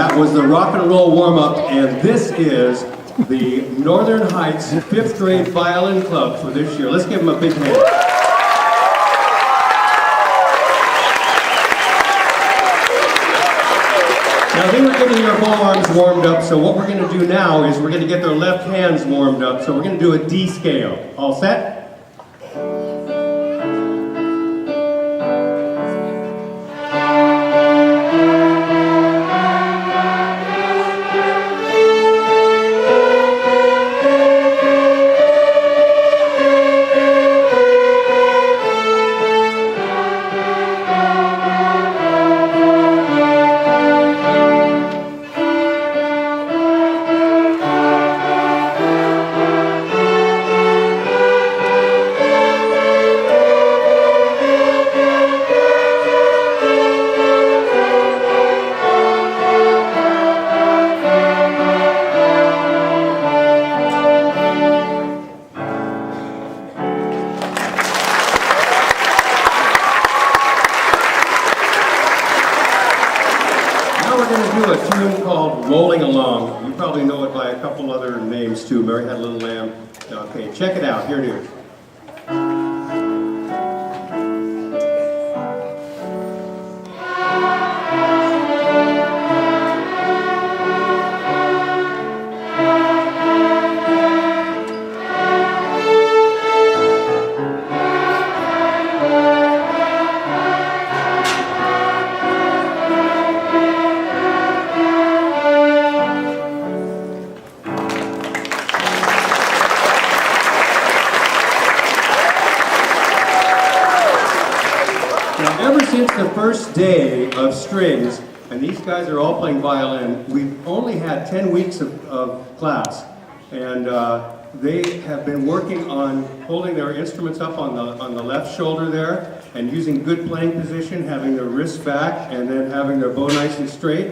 That was the rock and roll warm-up, and this is the Northern Heights 5th grade violin club for this year. Let's give them a big hand. Now they were getting their bow arms warmed up, so what we're going to do now is we're going to get their left hands warmed up, so we're going to do a D scale. All set? Rolling Along. You probably know it by a couple other names too. Mary Had a Little Lamb. Okay, check it out. Here it is. Since the first day of strings, and these guys are all playing violin, we've only had 10 weeks of class, and they have been working on holding their instruments up on the left shoulder there, and using good playing position, having their wrists back, and then having their bow nice and straight.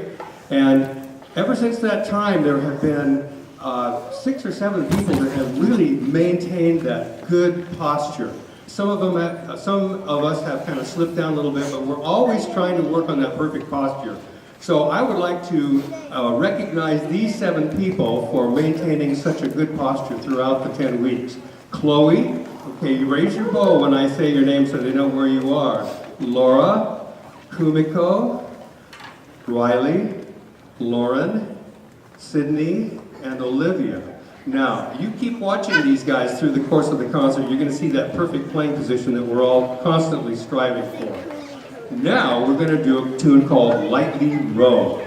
And ever since that time, there have been 6 or 7 people that have really maintained that good posture. Some of us have kind of slipped down a little bit, but we're always trying to work on that perfect posture. So I would like to recognize these 7 people for maintaining such a good posture throughout the 10 weeks. Chloe, okay, you raise your bow when I say your name so they know where you are. Laura, Kumiko, Riley, Lauren, Sydney, and Olivia. Now, you keep watching these guys through the course of the concert, you're going to see that perfect playing position that we're all constantly striving for. Now, we're going to do a tune called Lightly Row.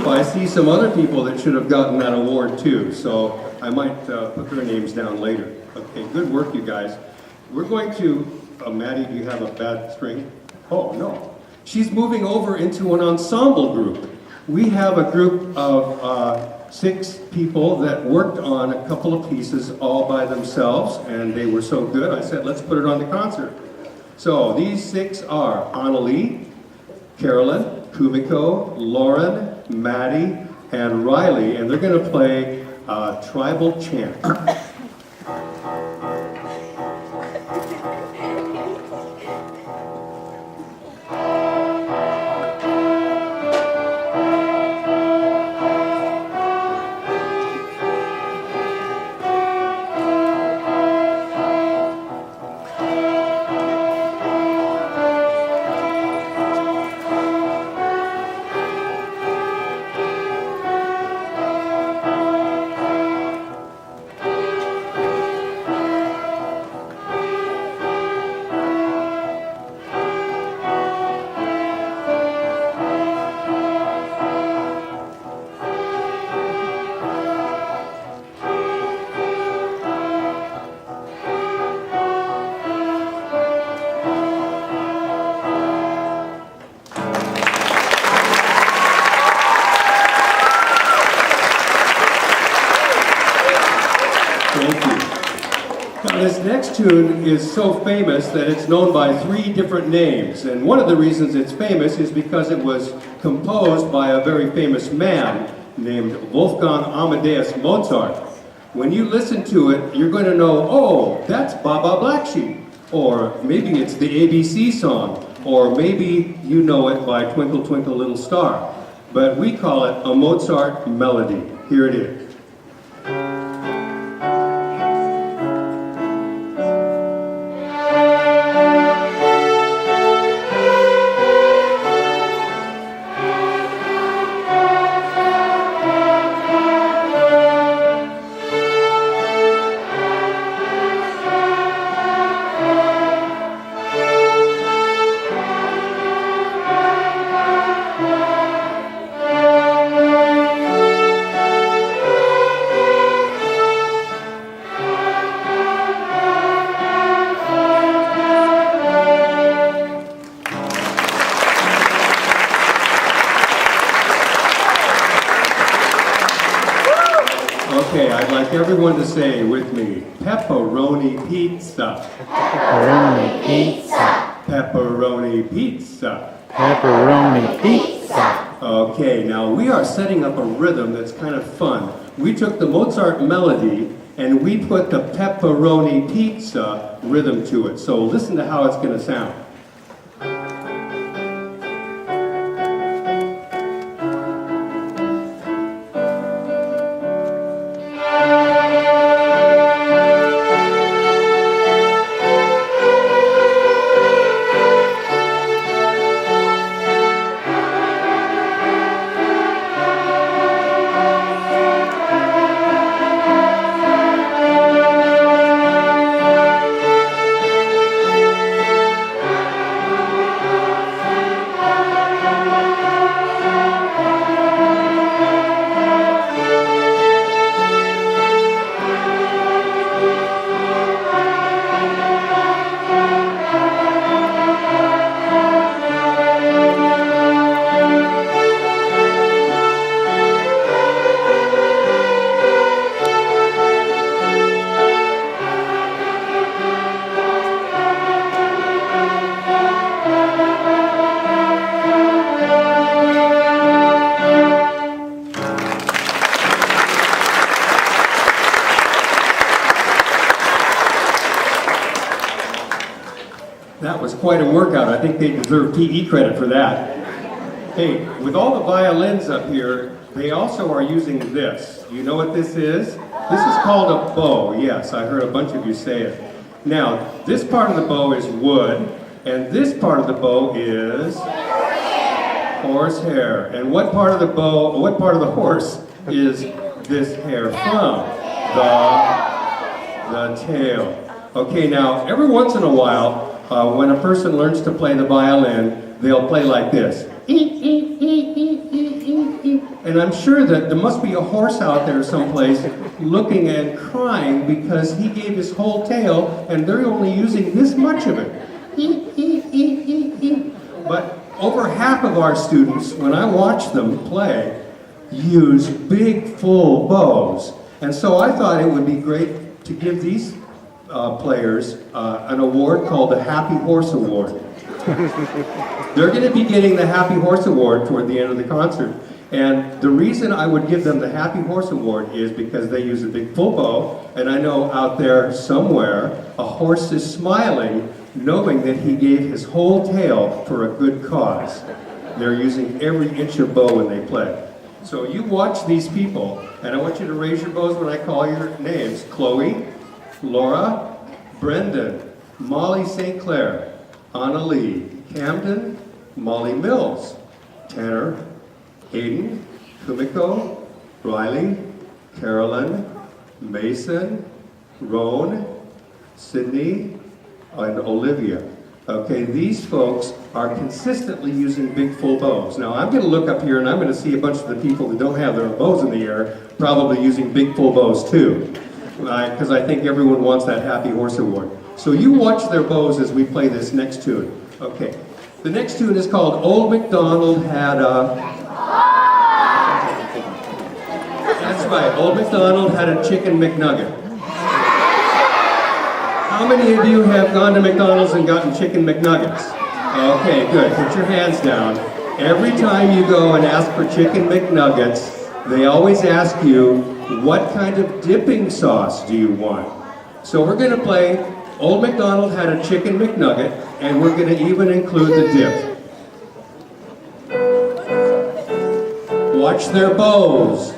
I see some other people that should have gotten that award too, so I might put their names down later. Okay, good work, you guys. We're going to, Maddie, do you have a bad string? Oh, no. She's moving over into an ensemble group. We have a group of 6 people that worked on a couple of pieces all by themselves, and they were so good, I said, let's put it on the concert. So these 6 are Annalie, Carolyn, Kumiko, Lauren, Maddie, and Riley, and they're going to play Tribal Chant. next tune is so famous that it's known by 3 different names. And one of the reasons it's famous is because it was composed by a very famous man named Wolfgang Amadeus Mozart. When you listen to it, you're going to know, oh, that's Baba Black Sheep. Or maybe it's the ABC song. Or maybe you know it by Twinkle Twinkle Little Star. But we call it a Mozart melody. Here it is. Okay, I'd like everyone to say with me, pepperoni pizza. Pepperoni pizza. Pepperoni pizza. Pepperoni pizza. Okay, now we are setting up a rhythm that's kind of fun. We took the Mozart melody and we put the pepperoni pizza rhythm to it. So listen to how it's going to sound. That was quite a workout. I think they deserve PE credit for that. Hey, with all the violins up here, they also are using this. You know what this is? This is called a bow. Yes, I heard a bunch of you say it. Now, this part of the bow is wood, and this part of the bow is horsehair. And what part of the bow, what part of the horse is this hair from? The tail. Okay, now, every once in a while, when a person learns to play the violin, they'll play like this. And I'm sure that there must be a horse out there someplace looking and crying because he gave his whole tail and they're only using this much of it. But over half of our students, when I watch them play, use big full bows. And so I thought it would be great to give these players an award called the Happy Horse Award. They're going to be getting the Happy Horse Award toward the end of the concert. And the reason I would give them the Happy Horse Award is because they use a big full bow, and I know out there somewhere a horse is smiling knowing that he gave his whole tail for a good cause. They're using every inch of bow when they play. So you watch these people, and I want you to raise your bows when I call your names. Chloe, Laura, Brendan, Molly St. Clair, Anna Lee, Camden, Molly Mills, Tanner, Hayden, Kumiko, Riley, Carolyn, Mason, Roan, Sydney, and Olivia. Okay, these folks are consistently using big full bows. Now I'm going to look up here and I'm going to see a bunch of the people that don't have their bows in the air probably using big full bows too. Because I think everyone wants that Happy Horse Award. So you watch their bows as we play this next tune. Okay, the next tune is called Old MacDonald Had a... That's right, Old MacDonald had a chicken McNugget. How How many of you have gone to McDonald's and gotten chicken McNuggets? Okay, good. Put your hands down. Every time you go and ask for chicken McNuggets, they always ask you, what kind of dipping sauce do you want? So we're going to play Old MacDonald Had a Chicken McNugget, and we're going to even include the dip. Watch their bows.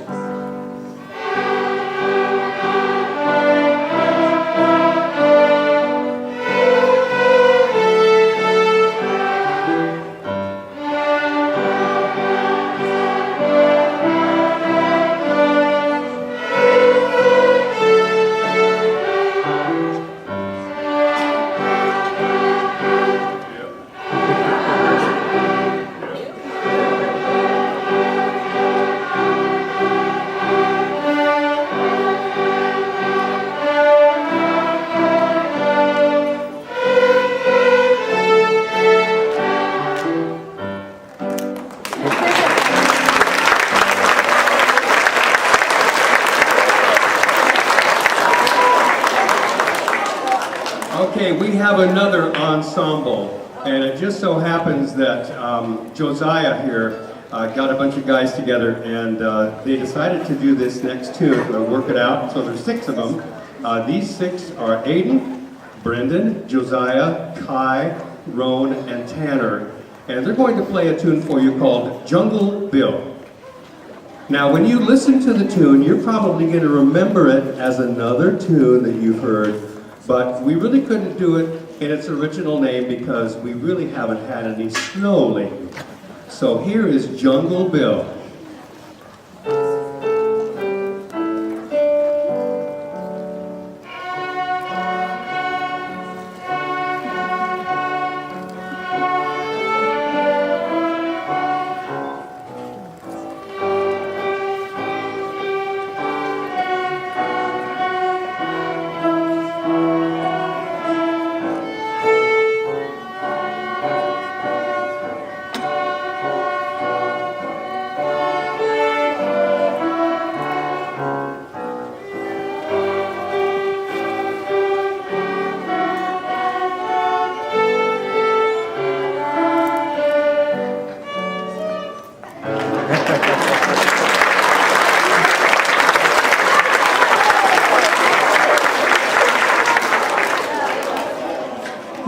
Okay, we have another ensemble, and it just so happens that Josiah here got a bunch of guys together, and they decided to do this next tune. They'll work it out. So there's 6 of them. These 6 are Aiden, Brendan, Josiah, Kai, Roan, and Tanner, and they're going to play a tune for you called Jungle Bill. Now, when you listen to the tune, you're probably going to remember it as another tune that you've heard, but we really couldn't do it in its original name because we really haven't had any snow lately. So here is Jungle Bill.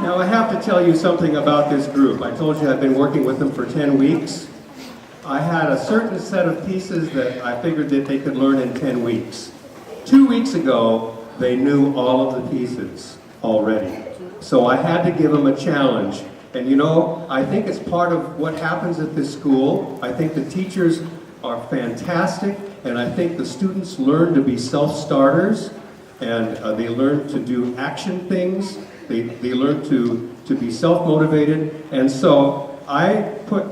Now I have to tell you something about this group. I told you I've been working with them for 10 weeks. I had a certain set of pieces that I figured that they could learn in 10 weeks. 2 weeks ago, they knew all of the pieces already. So I had to give them a challenge. And you know, I think it's part of what happens at this school. I think the teachers are fantastic, and I think the students learn to be self-starters, and they learn to do action things. They learn to be self-motivated. And so I put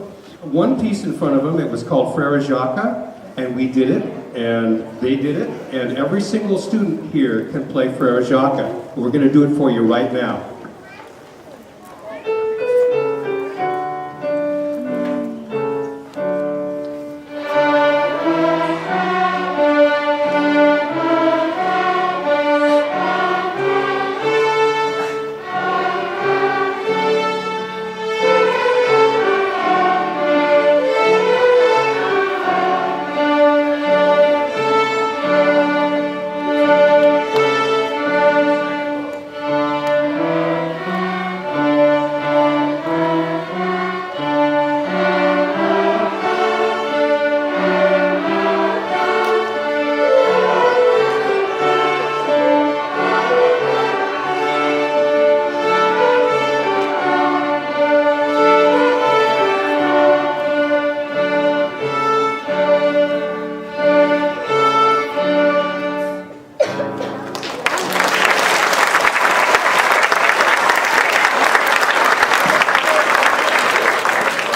one piece in front of them. It was called Frere Jacques, and we did it, and they did it, and every single student here can play Frere Jacques. We're going to do it for you right now.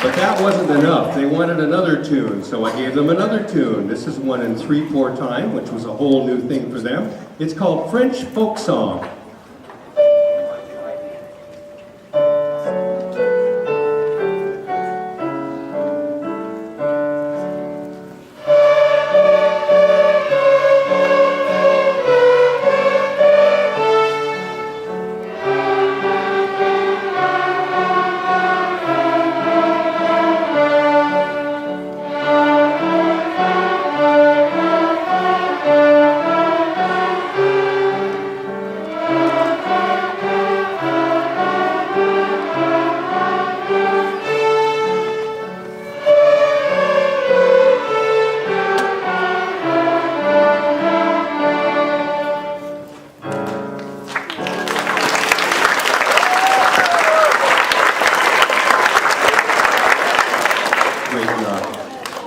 But that wasn't enough. They wanted another tune, so I gave them another tune. This is one in 3/4 time, which was a whole new thing for them. It's called French Folk Song.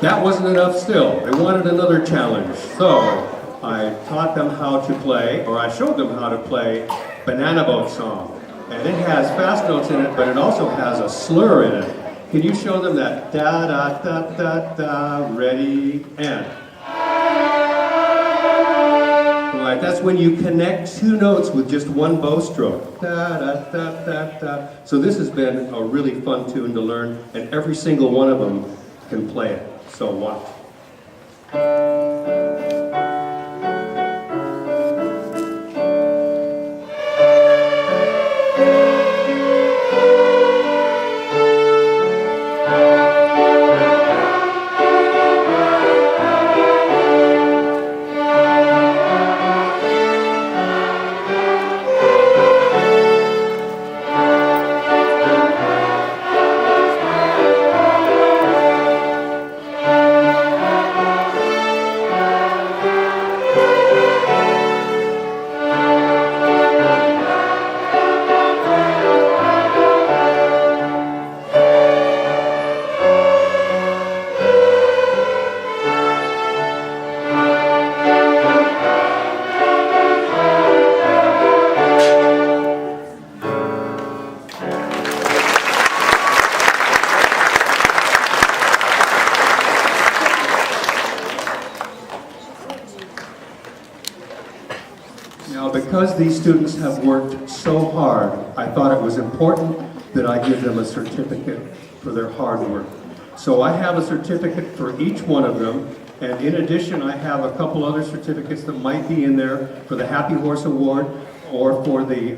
That wasn't enough still. They wanted another challenge. So I taught them how to play, or I showed them how to play Banana Boat Song. And it has fast notes in it, but it also has a slur in it. Can you show them that? Da da da da da, ready, and. Right, that's when you connect two notes with just one bow stroke. Da da da da da. So this has been a really fun tune to learn, and every single one of them can play it. So watch. Because these students have worked so hard, I thought it was important that I give them a certificate for their hard work. So I have a certificate for each one of them, and in addition I have a couple other certificates that might be in there for the Happy Horse Award or for the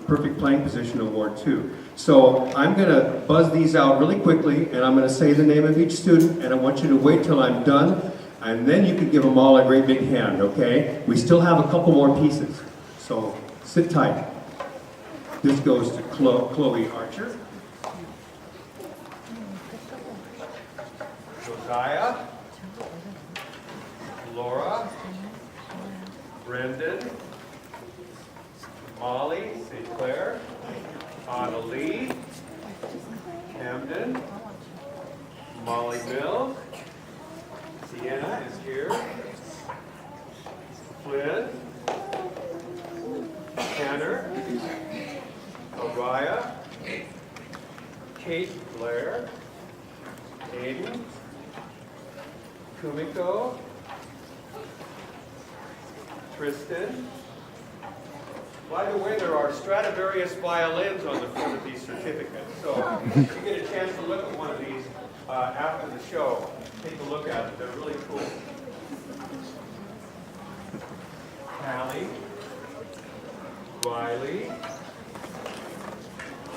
Perfect Playing Position Award too. So I'm going to buzz these out really quickly, and I'm going to say the name of each student, and I want you to wait till I'm done. And then you can give them all a great big hand, okay? We still have a couple more pieces, so sit tight. This goes to Chloe Archer, Josiah, Laura, Brendan, Molly St. Clair, Anna Lee, Camden, Molly Mill, Sienna is here. Flynn. Tanner. Araya. Kate Blair. Aiden. Kumiko. Tristan. By the way, there are Stradivarius violins on the front of these certificates. So if you get a chance to look at one of these after the show, take a look at it. They're really cool. Callie, Riley,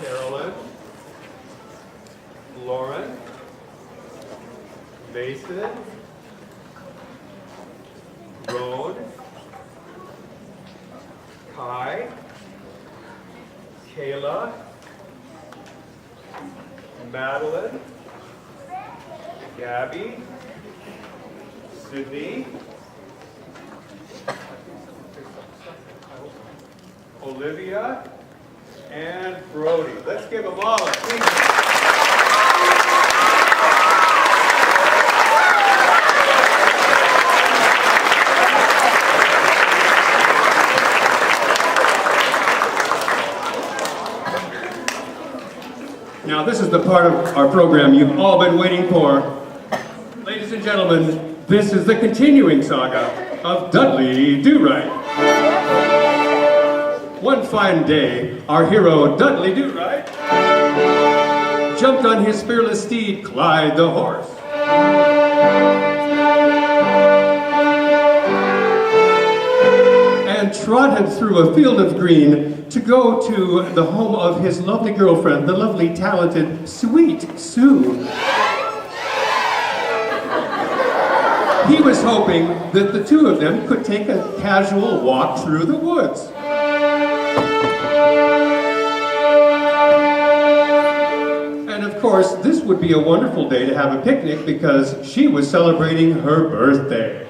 Carolyn, Lauren, Mason, Roan, Kai, Kayla, Madeline, Gabby, Sydney, Olivia, and Brody. Let's give them all a big hand. Now this is the part of our program you've all been waiting for. Ladies and gentlemen, this is the continuing saga of Dudley Do-Right. One fine day, our hero Dudley Do-Right jumped on his fearless steed, Clyde the horse. And trotted through a field of green to go to the home of his lovely girlfriend, the lovely, talented, sweet Sue. He was hoping that the two of them could take a casual walk through the woods. And of course, this would be a wonderful day to have a picnic because she was celebrating her birthday.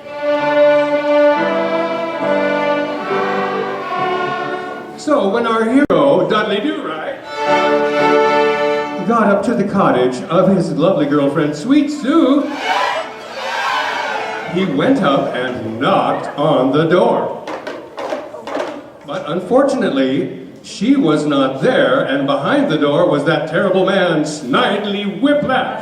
So when our hero, Dudley Do-Right, got up to the cottage of his lovely girlfriend, Sweet Sue, he went up and knocked on the door. But unfortunately, she was not there, and behind the door was that terrible man, Snidely Whiplash.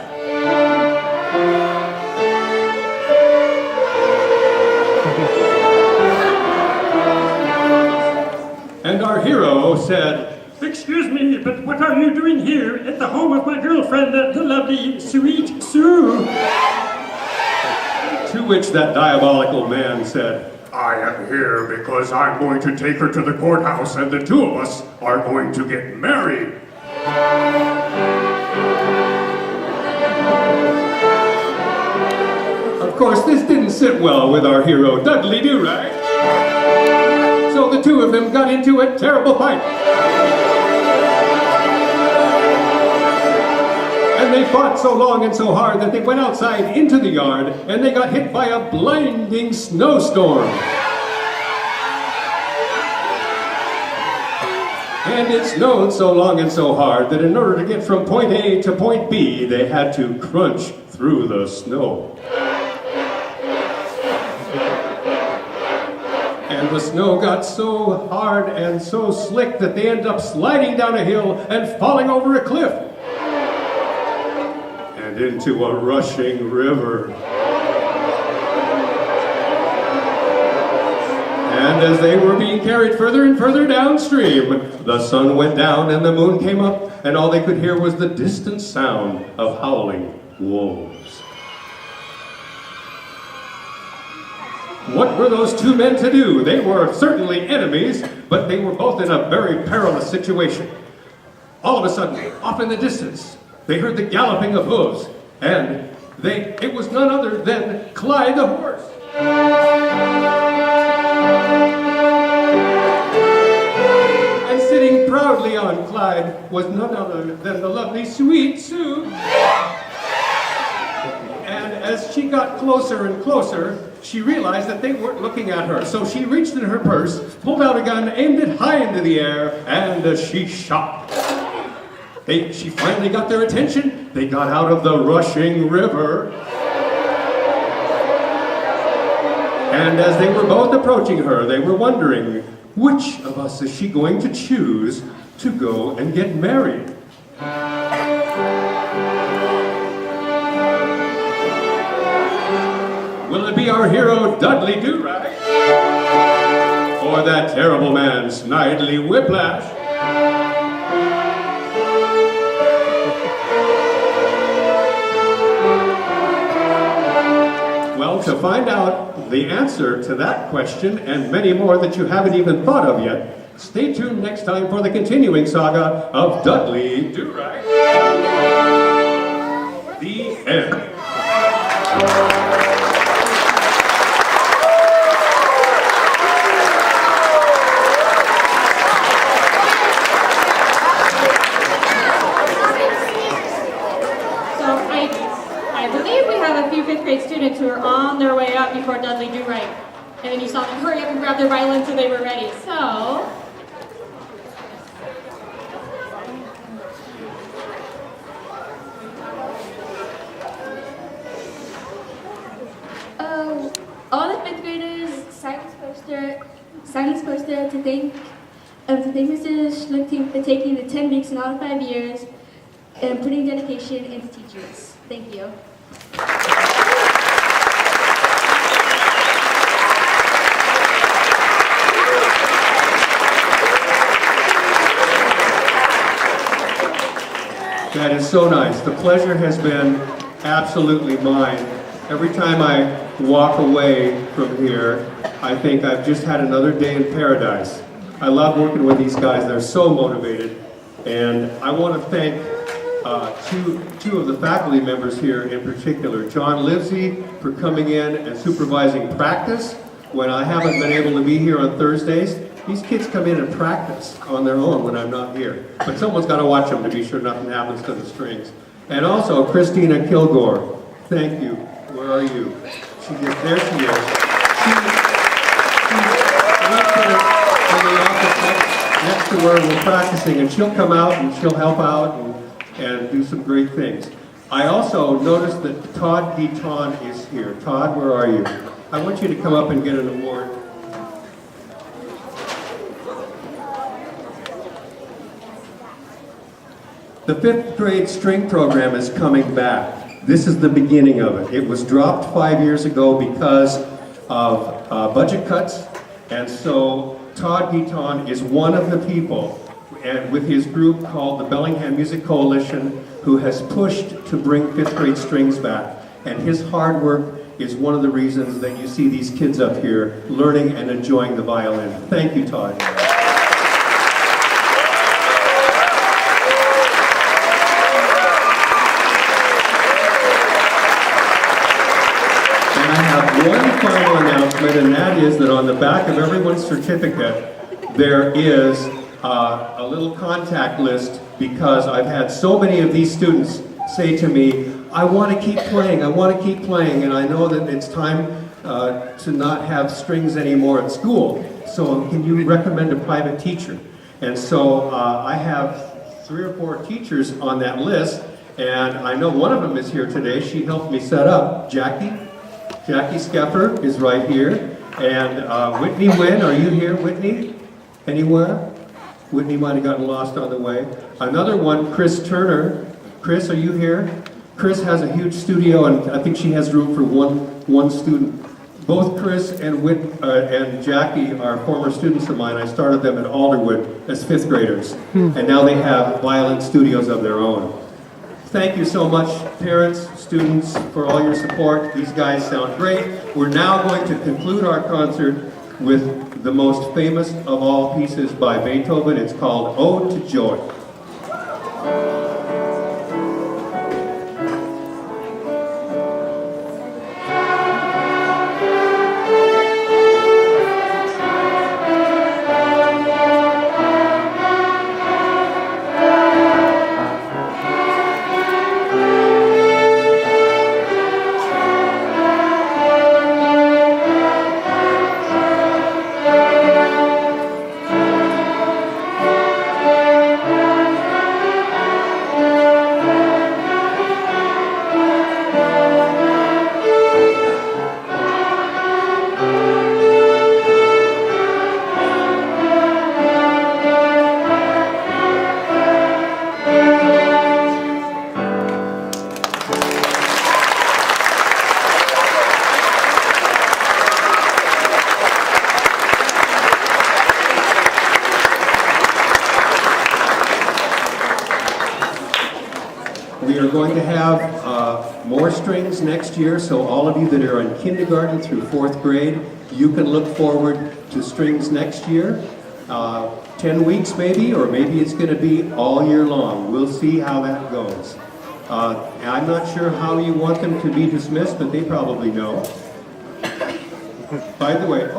And our hero said, "Excuse me, but what are you doing here at the home of my girlfriend, the lovely Sweet Sue?" To which that diabolical man said, I am here because I'm going to take her to the courthouse and the two of us are going to get married. of course, this didn't sit well with our hero, Dudley Do-Right. So the two of them got into a terrible fight. And they fought so long and so hard that they went outside into the yard and they got hit by a blinding snowstorm. And it snowed so long and so hard that in order to get from point A to point B, they had to crunch through the snow. And the snow got so hard and so slick that they ended up sliding down a hill and falling over a cliff. And into a rushing river. And as they were being carried further and further downstream, the sun went down and the moon came up, and all they could hear was the distant sound of howling wolves. What were those two men to do? They were certainly enemies, but they were both in a very perilous situation. All of a sudden, off in the distance, they heard the galloping of hooves, and it was none other than Clyde the horse. And sitting proudly on Clyde was none other than the lovely Sweet Sue. And as she got closer and closer, she realized that they weren't looking at her. So she reached in her purse, pulled out a gun, aimed it high into the air, and she shot. She finally got their attention. They got out of the rushing river. And as they were both approaching her, they were wondering, which of us is she going to choose to go and get married? Will it be our hero, Dudley Do-Right? Or that terrible man, Snidely Whiplash? Well, to find out the answer to that question and many more that you haven't even thought of yet, stay tuned next time for the continuing saga of Dudley Do-Right. The end. Students who were on their way up before Dudley Do-Right. And then you saw them hurry up and grab their violin so they were ready. So, all the fifth graders signed this poster to thank Mr. Schlichting for taking the 10 weeks and all the 5 years and putting dedication into teaching us. Thank you. That is so nice. The pleasure has been absolutely mine. Every time I walk away from here, I think I've just had another day in paradise. I love working with these guys. They're so motivated. And I want to thank two of the faculty members here in particular. John Livesey for coming in and supervising practice when I haven't been able to be here on Thursdays. These kids come in and practice on their own when I'm not here. But someone's got to watch them to be sure nothing happens to the strings. And also Christina Kilgore. Thank you. Where are you? There she is. She's right there in the office next to where we're practicing, and she'll come out and she'll help out. And and do some great things. I also noticed that Todd Deaton is here. Todd, where are you? I want you to come up and get an award. The 5th grade string program is coming back. This is the beginning of it. It was dropped 5 years ago because of budget cuts, and so Todd Deaton is one of the people, and with his group called the Bellingham Music Coalition, who has pushed to bring 5th grade strings back. And his hard work is one of the reasons that you see these kids up here learning and enjoying the violin. Thank you, Todd. One final announcement, and that is that on the back of everyone's certificate, there is a little contact list, because I've had so many of these students say to me, I want to keep playing, I want to keep playing, and I know that it's time to not have strings anymore at school, so can you recommend a private teacher? And so I have 3 or 4 teachers on that list, and I know one of them is here today. She helped me set up. Jackie Skeffer is right here, and Whitney Wynn, are you here, Whitney? Anywhere? Whitney might have gotten lost on the way. Another one, Chris Turner. Chris, are you here? Chris has a huge studio, and I think she has room for one student. Both Chris and Jackie are former students of mine. I started them at Alderwood as 5th graders, and now they have violin studios of their own. Thank you so much, parents, students, for all your support. These guys sound great. We're now going to conclude our concert with the most famous of all pieces by Beethoven. It's called Ode to Joy. We are going to have more strings next year, so all of you that are in kindergarten through 4th grade, you can look forward to strings next year. 10 weeks maybe, or maybe it's going to be all year long. We'll see how that goes. I'm not sure how you want them to be dismissed, but they probably know. By the way,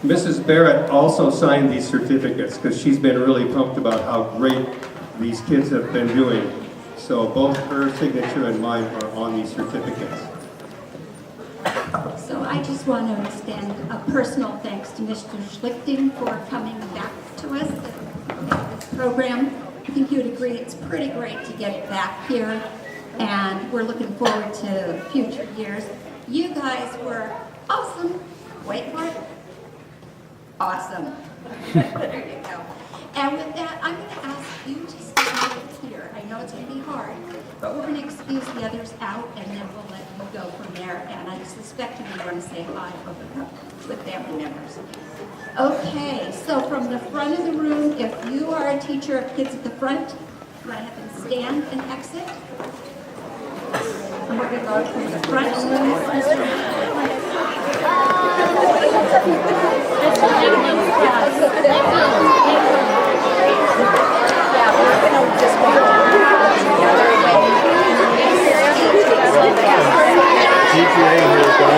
Mrs. Barrett also signed these certificates because she's been really pumped about how great these kids have been doing. So both her signature and mine are on these certificates. So I just want to extend a personal thanks to Mr. Schlichting for coming back to us with this program. I think you would agree it's pretty great to get it back here, and we're looking forward to future years. You guys were awesome. Wait for it. Awesome. There you go. And with that, I'm going to ask you to stand here. I know it's going to be hard, but we're going to excuse the others out, and then we'll let you go from there. And I suspect you want to say hi with family members. Okay, so from the front of the room, if you are a teacher of kids at the front, you want to have them stand and exit. And we're going to go from the front to the GTA here.